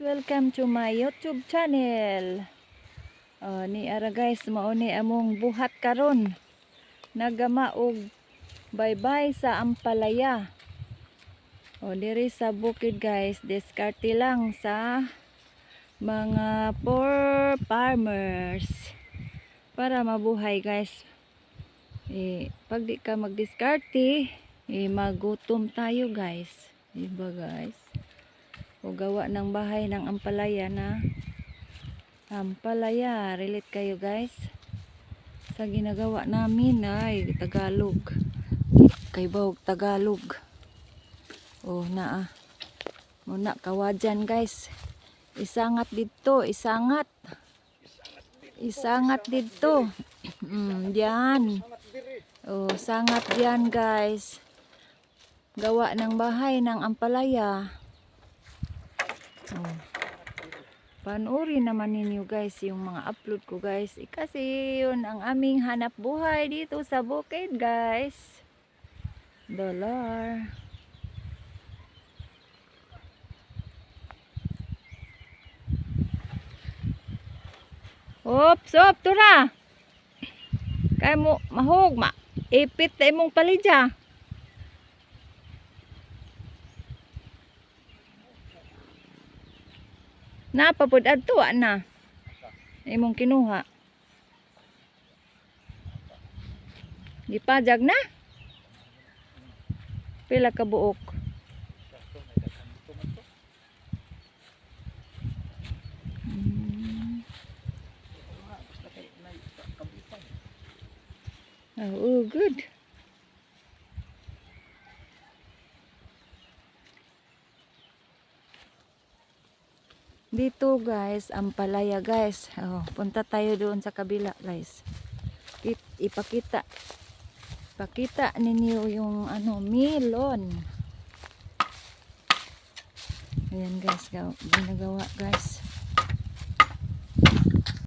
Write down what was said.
Welcome to my YouTube channel. Ni ara guys, mao ni among buhat karon. Nagama og baybay sa ampalaya. Diri sa bukid guys, diskarte lang sa mga poor farmers para mabuhay guys. Pag di ka magdiskarte, magutom tayo guys. Diba guys? O gawa ng bahay ng ampalaya na ampalaya. Relate kayo guys sa ginagawa namin. Ay Tagalog, kay bawog Tagalog. Muna kawadyan guys, isangat dito, isangat dito. Diyan. Sangat diyan guys, gawa ng bahay ng ampalaya. Panoorin naman ninyo guys yung mga upload ko guys. Kasi yun ang aming hanap buhay dito sa bukid guys. Dollar. Ops, tura. Kaya mo mahog ipit na imong palidya. Napapod adto na imong kinuha. Gipajag na. Pila ka buok? Oh, good. Dito guys, ampalaya guys. Punta tayo doon sa kabila guys. Ipakita ninyo yung melon. Ayan guys, ginagawa guys.